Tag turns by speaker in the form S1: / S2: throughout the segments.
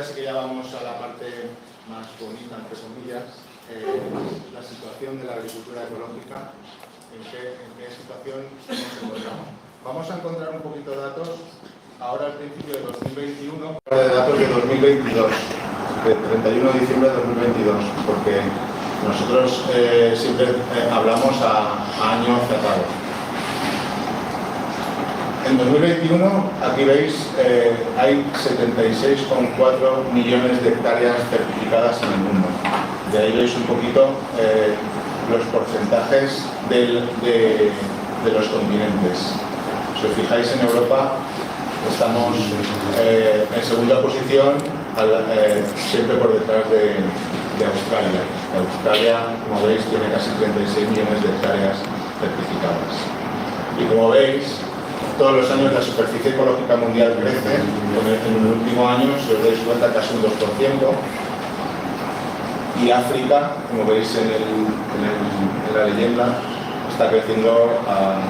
S1: sí que ya vamos a la parte más bonita, entre comillas, la situación de la agricultura ecológica, en qué situación nos encontramos. Vamos a encontrar un poquito de datos ahora al principio de 2021, de datos de 2022, de 31 de diciembre de 2022, porque nosotros siempre hablamos a año cerrado. En 2021, aquí veis, hay 76,4 millones de hectáreas certificadas en el mundo. De ahí veis un poquito los porcentajes de los continentes. Si os fijáis, en Europa estamos en segunda posición, siempre por detrás de Australia. Australia, como veis, tiene casi 36 millones de hectáreas certificadas. Y como veis, todos los años la superficie ecológica mundial crece. En el último año, si os dais cuenta, casi un 2%. Y África, como veis en la leyenda, está creciendo a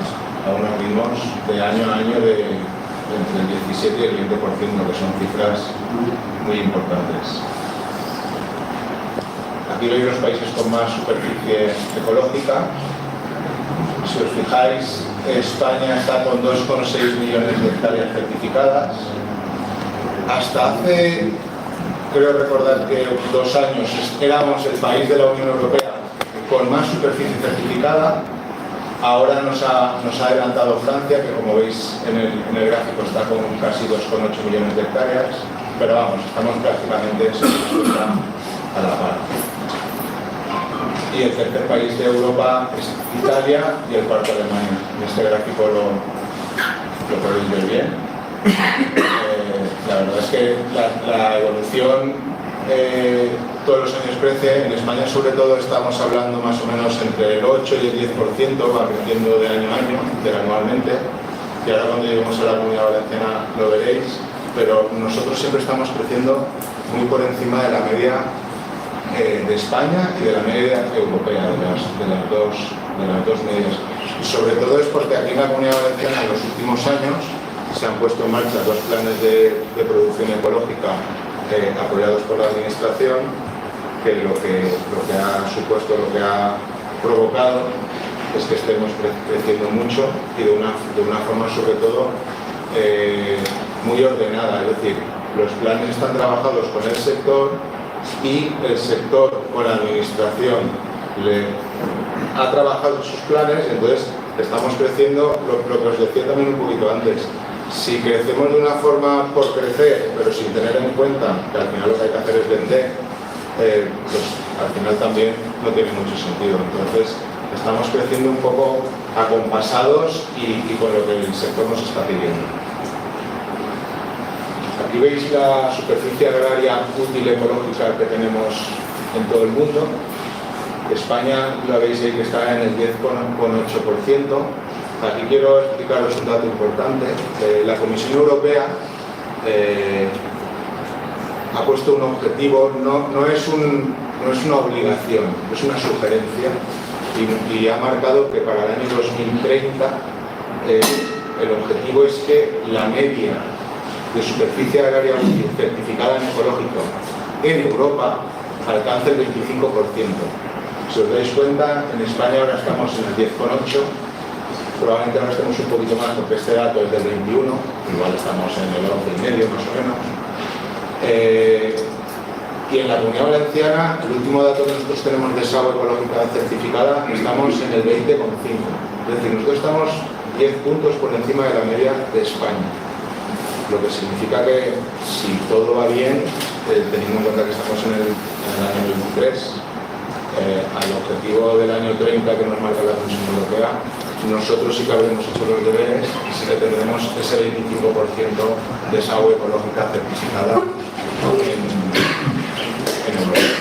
S1: unos ritmos de año a año de entre el 17 y el 20%, que son cifras muy importantes. Aquí veis los países con más superficie ecológica. Si os fijáis, España está con 2,6 millones de hectáreas certificadas. Hasta hace, creo recordar que 2 años, éramos el país de la Unión Europea con más superficie certificada. Ahora nos ha adelantado Francia, que como veis en el gráfico está con casi 2,8 millones de hectáreas. Pero vamos, estamos prácticamente a la par. Y el tercer país de Europa es Italia y el cuarto Alemania. En este gráfico lo podéis ver bien. La verdad es que la evolución todos los años crece. En España, sobre todo, estamos hablando más o menos entre el 8 y el 10%, va creciendo de año a año, interanualmente. Y ahora cuando lleguemos a la Comunidad Valenciana lo veréis. Pero nosotros siempre estamos creciendo muy por encima de la media de España y de la media europea, de las dos medias. Y sobre todo es porque aquí en la Comunidad Valenciana en los últimos años se han puesto en marcha 2 planes de producción ecológica apoyados por la Administración, que lo que ha supuesto, lo que ha provocado es que estemos creciendo mucho y de una forma sobre todo muy ordenada. Es decir, los planes están trabajados con el sector y el sector con la Administración ha trabajado sus planes, entonces estamos creciendo, lo que os decía también un poquito antes. Si crecemos de una forma por crecer, pero sin tener en cuenta que al final lo que hay que hacer es vender, pues al final también no tiene mucho sentido. Entonces estamos creciendo un poco acompasados y con lo que el sector nos está pidiendo. Aquí veis la superficie agraria útil ecológica que tenemos en todo el mundo. España, la veis ahí que está en el 10,8%. Aquí quiero explicaros un dato importante. La Comisión Europea ha puesto un objetivo, no es una obligación, es una sugerencia, y ha marcado que para el año 2030 el objetivo es que la media de superficie agraria útil certificada en ecológico en Europa alcance el 25%. Si os dais cuenta, en España ahora estamos en el 10,8%, probablemente ahora estemos un poquito más porque este dato es del 21%, igual estamos en el 11,5% más o menos. Y en la Comunidad Valenciana, el último dato que nosotros tenemos de SAO ecológica certificada, estamos en el 20,5%. Es decir, nosotros estamos 10 puntos por encima de la media de España. Lo que significa que si todo va bien, teniendo en cuenta que estamos en el año 2023, al objetivo del año 30 que nos marca la Comisión Europea, nosotros sí que habremos hecho los deberes y sí que tendremos ese 25% de SAO ecológica certificada en Europa.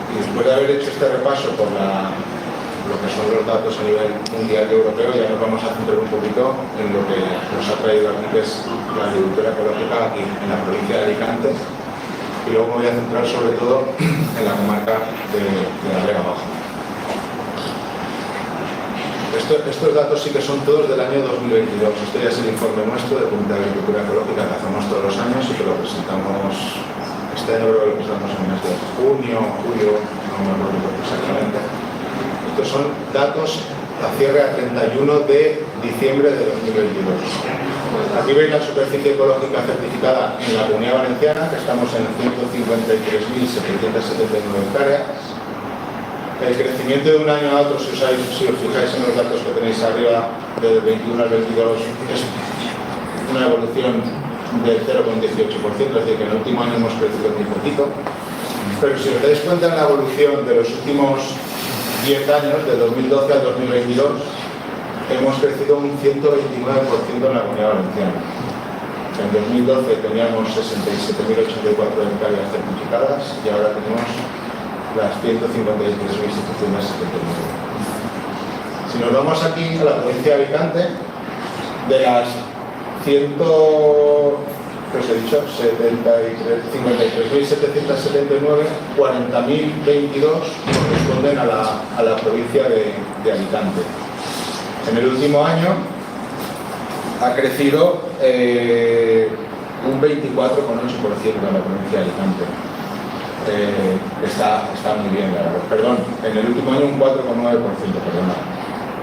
S1: Y después de haber hecho este repaso por lo que son los datos a nivel mundial y europeo, ya nos vamos a centrar un poquito en lo que nos ha traído aquí, que es la agricultura ecológica aquí en la provincia de Alicante, y luego me voy a centrar sobre todo en la comarca de la Vega Baja. Estos datos sí que son todos del año 2022. Esto ya es el informe nuestro de Comité de Agricultura Ecológica que hacemos todos los años y que lo presentamos este año, lo presentamos en el mes de junio, julio, no me acuerdo exactamente. Estos son datos a cierre a 31 de diciembre de 2022. Aquí veis la superficie ecológica certificada en la Comunidad Valenciana, que estamos en 153.779 hectáreas. El crecimiento de un año a otro, si os fijáis en los datos que tenéis arriba, del 21 al 22, es una evolución del 0,18%, es decir, que en el último año hemos crecido muy poquito. Pero si os dais cuenta en la evolución de los últimos 10 años, de 2012 al 2022, hemos crecido un 129% en la Comunidad Valenciana. En 2012 teníamos 67.084 hectáreas certificadas y ahora tenemos las 153.779. Si nos vamos aquí a la provincia de Alicante, de las 53.779, 40.022 corresponden a la provincia de Alicante. En el último año ha crecido un 24,8% en la provincia de Alicante. Está muy bien, la verdad. Perdón, en el último año un 4,9%, perdona.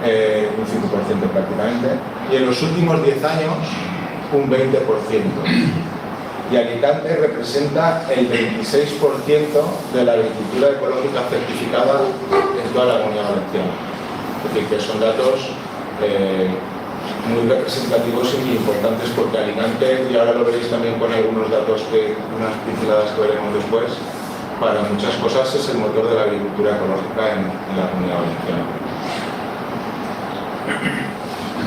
S1: Un 5% prácticamente. Y en los últimos 10 años un 20%. Y Alicante representa el 26% de la agricultura ecológica certificada en toda la Comunidad Valenciana. Es decir, que son datos muy representativos y muy importantes, porque Alicante, y ahora lo veréis también con algunos datos, unas pinceladas que veremos después, para muchas cosas es el motor de la agricultura ecológica en la Comunidad Valenciana.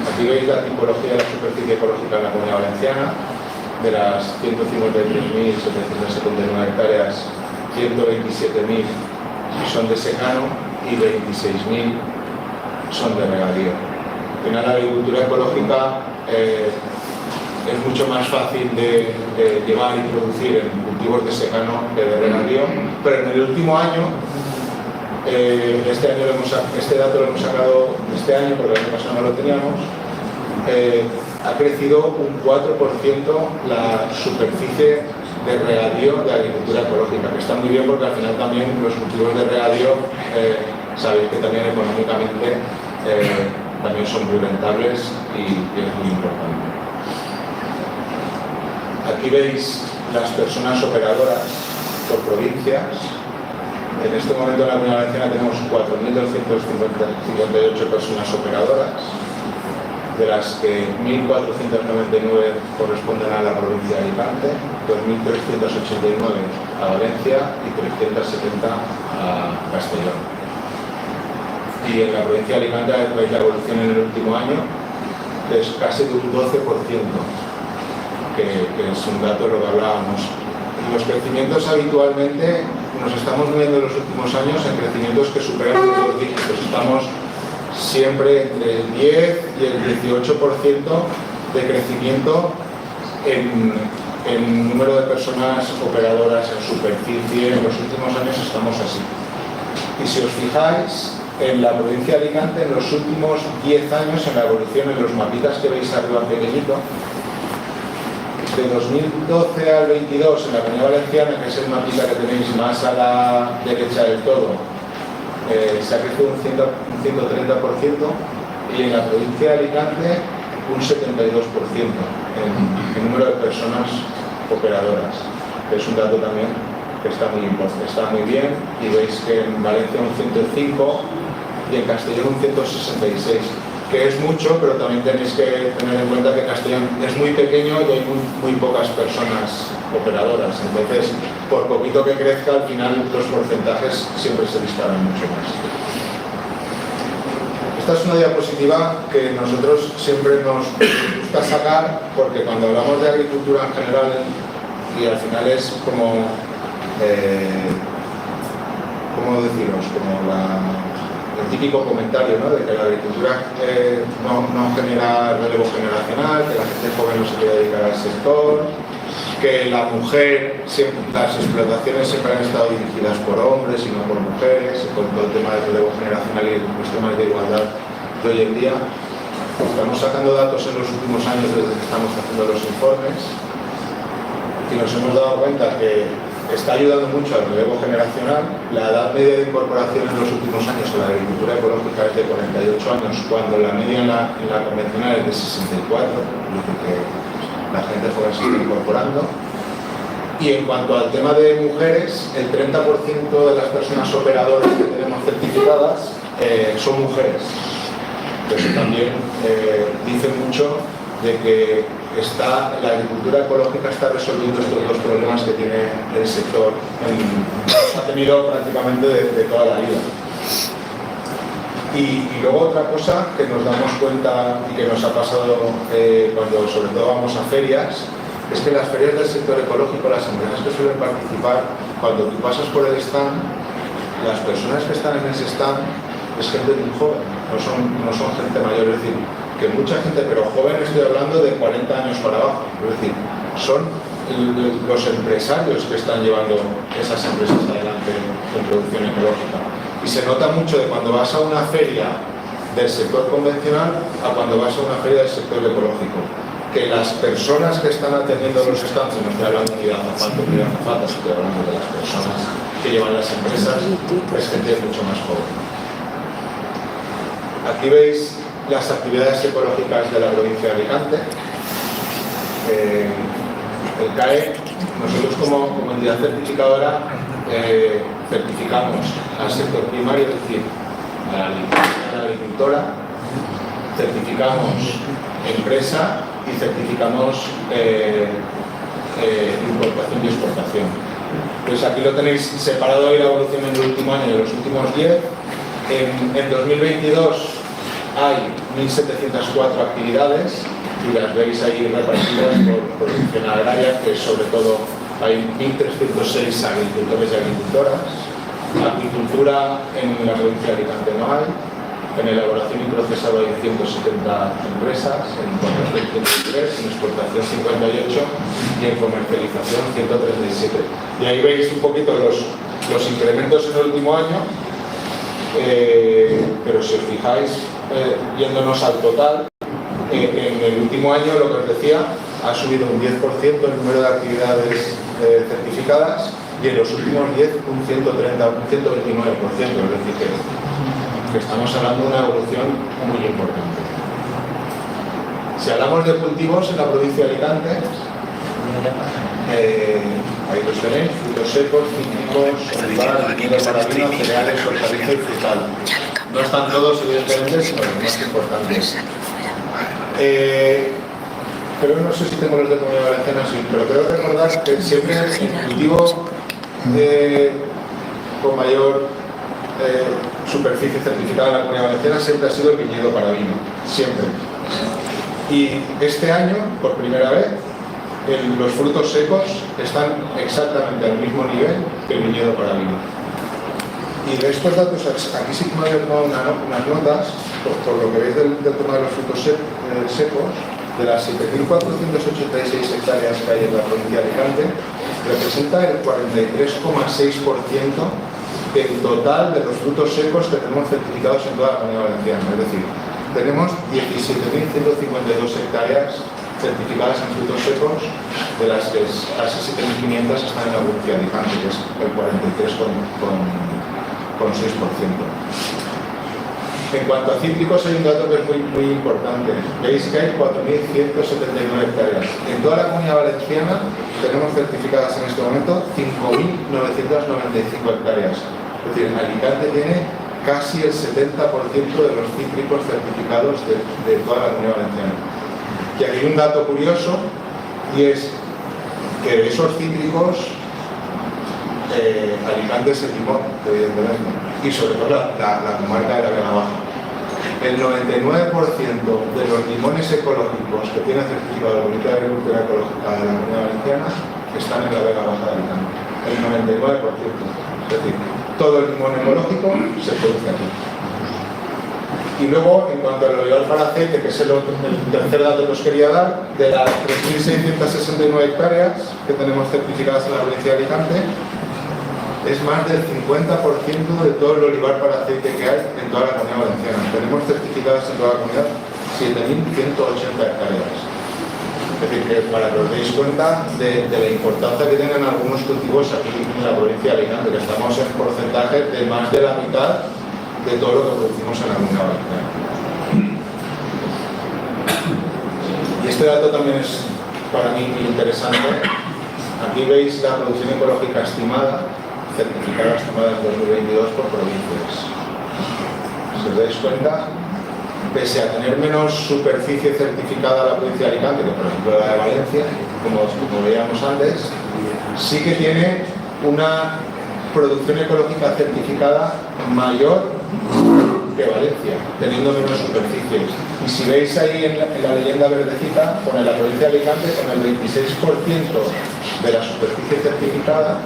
S1: Aquí veis la tipología de la superficie ecológica en la Comunidad Valenciana. De las 153.779 hectáreas, 127.000 son de secano y 26.000 son de regadío. Al final, la agricultura ecológica es mucho más fácil de llevar y producir en cultivos de secano que de regadío, pero en el último año, este dato lo hemos sacado este año, porque el año pasado no lo teníamos, ha crecido un 4% la superficie de regadío de agricultura ecológica, que está muy bien porque al final también los cultivos de regadío sabéis que también económicamente también son muy rentables y es muy importante. Aquí veis las personas operadoras por provincias. En este momento en la Comunidad Valenciana tenemos 4.258 personas operadoras, de las que 1.499 corresponden a la provincia de Alicante, 2.389 a Valencia y 370 a Castellón. Y en la provincia de Alicante veis la evolución en el último año, que es casi de un 12%, que es un dato de lo que hablábamos. Los crecimientos habitualmente nos estamos viendo en los últimos años en crecimientos que superan los dígitos. Estamos siempre entre el 10 y el 18% de crecimiento en número de personas operadoras en superficie. En los últimos años estamos así. Y si os fijáis, en la provincia de Alicante, en los últimos 10 años, en la evolución, en los mapitas que veis arriba pequeñito, de 2012 al 22 en la Comunidad Valenciana, que es el mapita que tenéis más a la derecha del todo, se ha crecido un 130%, y en la provincia de Alicante un 72% en número de personas operadoras. Es un dato también que está muy bien, y veis que en Valencia un 105 y en Castellón un 166, que es mucho, pero también tenéis que tener en cuenta que Castellón es muy pequeño y hay muy pocas personas operadoras. Entonces, por poquito que crezca, al final los porcentajes siempre se disparan mucho más. Esta es una diapositiva que nosotros siempre nos gusta sacar, porque cuando hablamos de agricultura en general, y al final es como, ¿cómo deciros? Como el típico comentario, ¿no?, de que la agricultura no genera relevo generacional, que la gente joven no se quiere dedicar al sector, que la mujer, las explotaciones siempre han estado dirigidas por hombres y no por mujeres, y con todo el tema del relevo generacional y los temas de igualdad de hoy en día. Estamos sacando datos en los últimos años desde que estamos haciendo los informes y nos hemos dado cuenta que está ayudando mucho al relevo generacional. La edad media de incorporación en los últimos años en la agricultura ecológica es de 48 años, cuando la media en la convencional es de 64, es decir, que la gente joven se está incorporando. Y en cuanto al tema de mujeres, el 30% de las personas operadoras que tenemos certificadas son mujeres. Eso también dice mucho de que la agricultura ecológica está resolviendo estos dos problemas que tiene el sector, ha tenido prácticamente de toda la vida. Y luego otra cosa que nos damos cuenta y que nos ha pasado cuando sobre todo vamos a ferias, es que las ferias del sector ecológico, las empresas que suelen participar, cuando tú pasas por el stand, las personas que están en ese stand es gente muy joven, no son gente mayor, es decir, que mucha gente, pero joven estoy hablando de 40 años para abajo, es decir, son los empresarios que están llevando esas empresas adelante en producción ecológica. Y se nota mucho de cuando vas a una feria del sector convencional a cuando vas a una feria del sector ecológico, que las personas que están atendiendo los stands, no estoy hablando ni de azafatos ni de azafatas, estoy hablando de las personas que llevan las empresas, es gente mucho más joven. Aquí veis las actividades ecológicas de la provincia de Alicante. El CAE, nosotros como entidad certificadora certificamos al sector primario, es decir, a la agricultora, certificamos empresa y certificamos importación y exportación. Pues aquí lo tenéis separado ahí la evolución en el último año y en los últimos 10. En 2022 hay 1.704 actividades y las veis ahí repartidas por producción agraria, que sobre todo hay 1.306 agricultores y agricultoras. Apicultura en la provincia de Alicante no hay. En elaboración y procesado hay 170 empresas, en importación 103, en exportación 58 y en comercialización 137. Y ahí veis un poquito los incrementos en el último año, pero si os fijáis, yéndonos al total, en el último año, lo que os decía, ha subido un 10% el número de actividades certificadas y en los últimos 10 un 130, un 129%, es decir, que estamos hablando de una evolución muy importante. Si hablamos de cultivos en la provincia de Alicante, ahí los tenéis: frutos secos, cítricos, olivar, vino para vino, cereales, hortaliza y frutal. No están todos, evidentemente, sino los más importantes. Pero no sé si tengo los de Comunidad Valenciana, sí, pero creo recordar que siempre el cultivo con mayor superficie certificada en la Comunidad Valenciana siempre ha sido el viñedo para vino, siempre. Y este año, por primera vez, los frutos secos están exactamente al mismo nivel que el viñedo para vino. Y de estos datos, aquí sí que me había tomado unas notas, por lo que veis del tema de los frutos secos, de las 7.486 hectáreas que hay en la provincia de Alicante, representa el 43,6% del total de los frutos secos que tenemos certificados en toda la Comunidad Valenciana. Es decir, tenemos 17.152 hectáreas certificadas en frutos secos, de las que casi 7.500 están en la provincia de Alicante, que es el 43,6%. En cuanto a cítricos, hay un dato que es muy importante. Veis que hay 4.179 hectáreas. En toda la Comunidad Valenciana tenemos certificadas en este momento 5.995 hectáreas. Es decir, Alicante tiene casi el 70% de los cítricos certificados de toda la Comunidad Valenciana. Y aquí hay un dato curioso, y es que de esos cítricos, Alicante es el limón, evidentemente, y sobre todo la comarca de la Vega Baja. El 99% de los limones ecológicos que tienen certificado la Comunidad de Agricultura Ecológica de la Comunidad Valenciana están en la Vega Baja de Alicante. El 99%. Es decir, todo el limón ecológico se produce aquí. Y luego, en cuanto al olivar para aceite, que es el tercer dato que os quería dar, de las 3.669 hectáreas que tenemos certificadas en la provincia de Alicante, es más del 50% de todo el olivar para aceite que hay en toda la Comunidad Valenciana. Tenemos certificadas en toda la comunidad 7.180 hectáreas. Es decir, que para que os deis cuenta de la importancia que tienen algunos cultivos aquí en la provincia de Alicante, que estamos en porcentaje de más de la mitad de todo lo que producimos en la Comunidad Valenciana. Y este dato también es para mí muy interesante. Aquí veis la producción ecológica estimada, certificada estimada en 2022 por provincias. Si os dais cuenta, pese a tener menos superficie certificada la provincia de Alicante que por ejemplo la de Valencia, como veíamos antes, sí que tiene una producción ecológica certificada mayor que Valencia, teniendo menos superficies. Y si veis ahí en la leyenda verdecita, pone la provincia de Alicante con el 26% de la superficie certificada,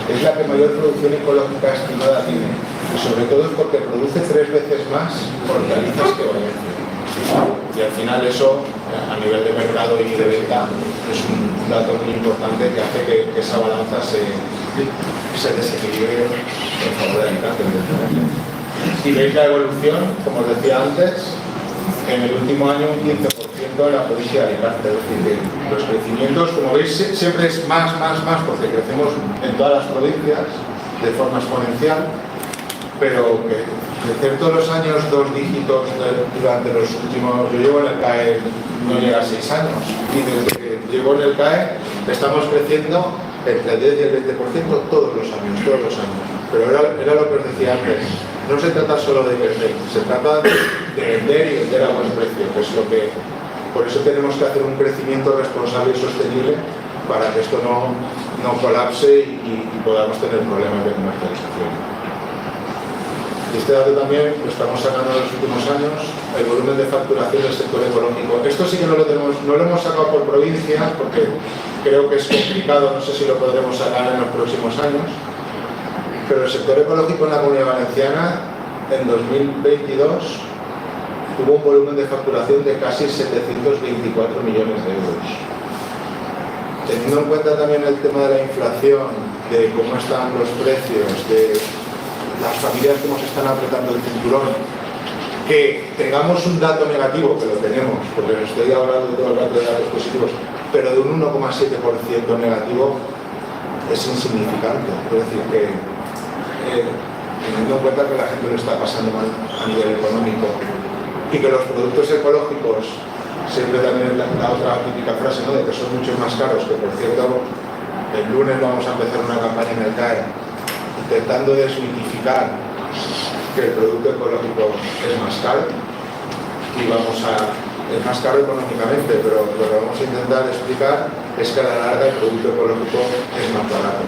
S1: es la que mayor producción ecológica estimada tiene. Y sobre todo es porque produce 3 veces más hortalizas que Valencia. Y al final eso, a nivel de mercado y de venta, es un dato muy importante que hace que esa balanza se desequilibre en favor de Alicante. Si veis la evolución, como os decía antes, en el último año un 15% en la provincia de Alicante. Es decir, que los crecimientos, como veis, siempre es más, porque crecemos en todas las provincias de forma exponencial, pero que crecer todos los años 2 dígitos durante los últimos... Yo llevo en el CAE, no llega a 6 años, y desde que llevo en el CAE estamos creciendo entre el 10 y el 20% todos los años. Pero era lo que os decía antes. No se trata solo de crecer, se trata de vender y vender a buen precio, que es lo que... Por eso tenemos que hacer un crecimiento responsable y sostenible para que esto no colapse y podamos tener problemas de comercialización. Y este dato también lo estamos sacando en los últimos años, el volumen de facturación del sector ecológico. Esto sí que no lo hemos sacado por provincias porque creo que es complicado, no sé si lo podremos sacar en los próximos años. Pero el sector ecológico en la Comunidad Valenciana en 2022 tuvo un volumen de facturación de casi 724 millones de euros. Teniendo en cuenta también el tema de la inflación, de cómo están los precios, de las familias cómo se están apretando el cinturón, que tengamos un dato negativo, que lo tenemos, porque os estoy hablando todo el rato de datos positivos, pero de un 1,7% negativo es insignificante. Es decir, que teniendo en cuenta que la gente lo está pasando mal a nivel económico y que los productos ecológicos, siempre también la otra típica frase, ¿no?, de que son mucho más caros, que por cierto el lunes vamos a empezar una campaña en el CAE intentando desmitificar que el producto ecológico es más caro y es más caro económicamente, pero lo que vamos a intentar explicar es que a la larga el producto ecológico es más barato.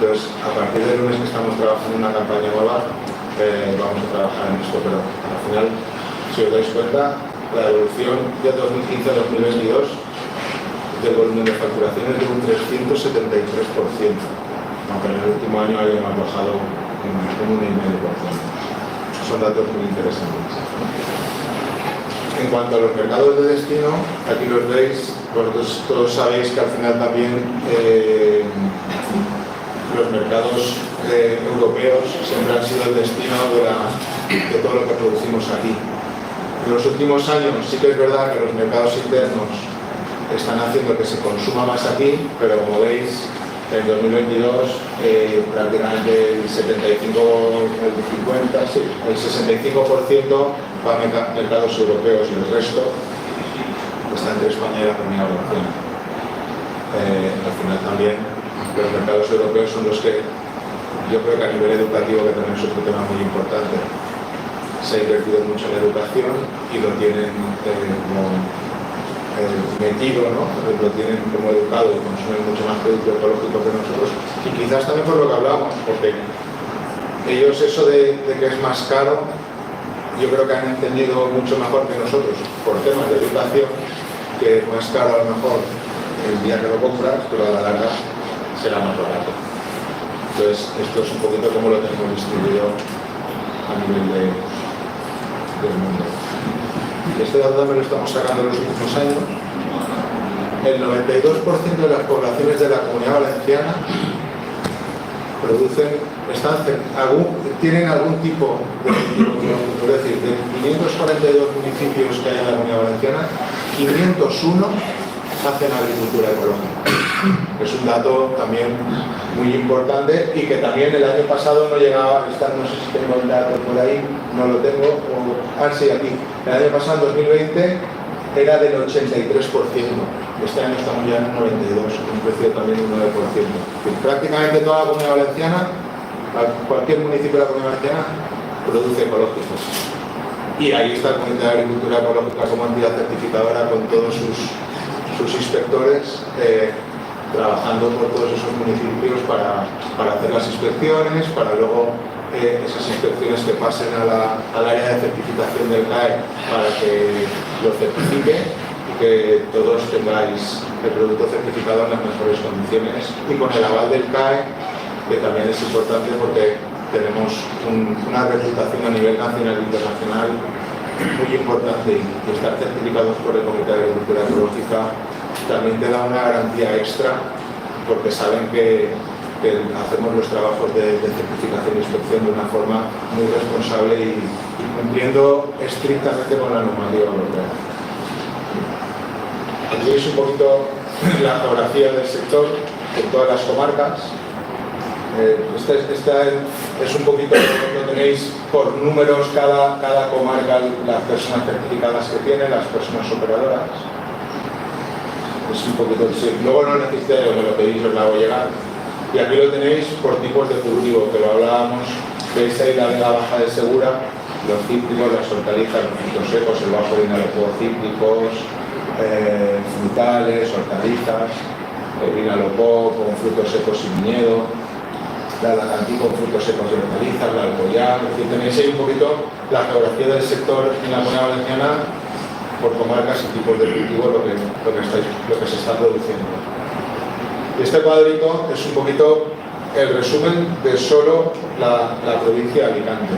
S1: Entonces, a partir del lunes que estamos trabajando en una campaña nueva, vamos a trabajar en esto, pero al final, si os dais cuenta, la evolución de 2015 a 2022 del volumen de facturación es de un 373%, aunque en el último año hayamos bajado un 1,5%. Son datos muy interesantes. En cuanto a los mercados de destino, aquí los veis, vosotros todos sabéis que al final también los mercados europeos siempre han sido el destino de todo lo que producimos aquí. En los últimos años sí que es verdad que los mercados internos están haciendo que se consuma más aquí, pero como veis, en 2022 prácticamente el 65% va a mercados europeos y el resto está entre España y la Comunidad Valenciana. Al final también los mercados europeos son los que yo creo que a nivel educativo, que también es otro tema muy importante, se ha invertido mucho en la educación y lo tienen metido, ¿no? Lo tienen como educado y consumen mucho más producto ecológico que nosotros, y quizás también por lo que hablamos, porque ellos eso de que es más caro, yo creo que han entendido mucho mejor que nosotros por temas de educación, que es más caro a lo mejor el día que lo compras, pero a la larga será más barato. Entonces, esto es un poquito como lo tenemos distribuido a nivel del mundo. Este dato también lo estamos sacando en los últimos años. El 92% de las poblaciones de la Comunidad Valenciana tienen algún tipo de cultivo ecológico. Es decir, de 542 municipios que hay en la Comunidad Valenciana, 501 hacen agricultura ecológica. Es un dato también muy importante y que también el año pasado no llegaba, no sé si tengo el dato por ahí, no lo tengo, sí, aquí. El año pasado, en 2020, era del 83%. Este año estamos ya en 92%, un precio también de un 9%. Prácticamente toda la Comunidad Valenciana, cualquier municipio de la Comunidad Valenciana, produce ecológicos. Y ahí está el Comité de Agricultura Ecológica como entidad certificadora con todos sus inspectores trabajando por todos esos municipios para hacer las inspecciones, para luego esas inspecciones que pasen al área de certificación del CAE para que lo certifique y que todos tengáis el producto certificado en las mejores condiciones y con el aval del CAE, que también es importante porque tenemos una reputación a nivel nacional e internacional muy importante y estar certificados por el Comité de Agricultura Ecológica también te da una garantía extra porque saben que hacemos los trabajos de certificación e inspección de una forma muy responsable y cumpliendo estrictamente con la normativa europea. Aquí veis un poquito la geografía del sector en todas las comarcas. Esta es un poquito, lo tenéis por números cada comarca, las personas certificadas que tiene, las personas operadoras. Es un poquito, sí. Luego no necesitáis, me lo pedís, os la hago llegar. Y aquí lo tenéis por tipos de cultivo, que lo hablábamos. Veis ahí la vega baja de Segura, los cítricos, las hortalizas, los frutos secos, el bajo vinalopó, cítricos, frutales, hortalizas, el vinalopó con frutos secos y viñedo, la alacantí con frutos secos y hortalizas, la alcoyal. Es decir, tenéis ahí un poquito la geografía del sector en la Comunidad Valenciana por comarcas y tipos de cultivo lo que se está produciendo. Y este cuadrito es un poquito el resumen de solo la provincia de Alicante.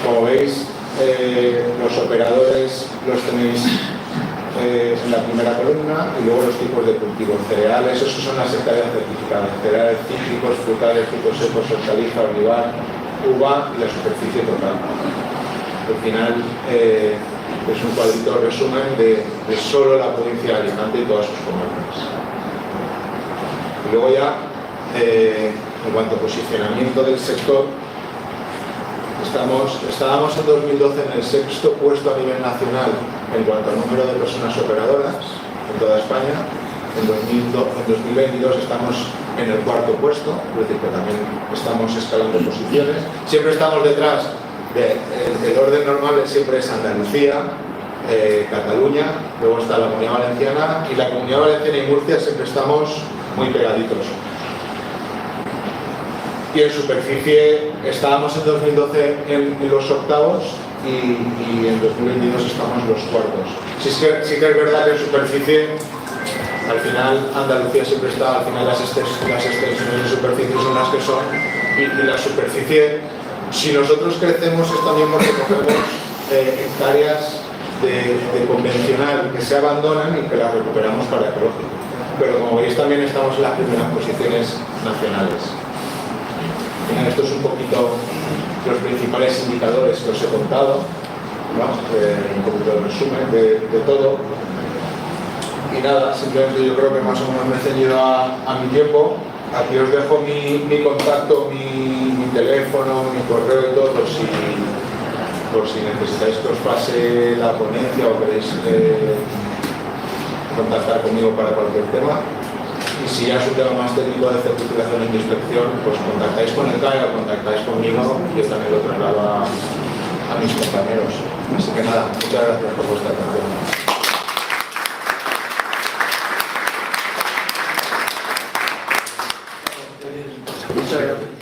S1: Como veis, los operadores los tenéis en la primera columna y luego los tipos de cultivos. Cereales, esos son las hectáreas certificadas. Cereales cítricos, frutales, frutos secos, hortaliza, olivar, uva y la superficie total. Al final es un cuadrito resumen de solo la provincia de Alicante y todas sus comarcas. Y luego ya, en cuanto a posicionamiento del sector, estábamos en 2012 en el 6º puesto a nivel nacional en cuanto al número de personas operadoras en toda España. En 2022 estamos en el 4º puesto, es decir, que también estamos escalando posiciones. Siempre estamos detrás el orden normal siempre es Andalucía, Cataluña, luego está la Comunidad Valenciana y la Comunidad Valenciana y Murcia siempre estamos muy pegaditos. Y en superficie estábamos en 2012 en los octavos y en 2022 estamos en los cuartos. Sí que es verdad que en superficie, al final Andalucía siempre está, al final las extensiones de superficie son las que son y la superficie, si nosotros crecemos es también porque cogemos hectáreas de convencional que se abandonan y que las recuperamos para ecológico. Pero como veis también estamos en las primeras posiciones nacionales. Esto es un poquito los principales indicadores que os he contado, ¿no? Un poquito de resumen de todo. Y nada, simplemente yo creo que más o menos me he ceñido a mi tiempo. Aquí os dejo mi contacto, mi teléfono, mi correo y todo, por si necesitáis que os pase la ponencia o queréis contactar conmigo para cualquier tema. Y si ya es un tema más técnico de certificación y inspección, pues contactáis con el CAE o contactáis conmigo y yo también lo traslado a mis compañeros. Así que nada, muchas gracias por vuestra atención. Muchas gracias.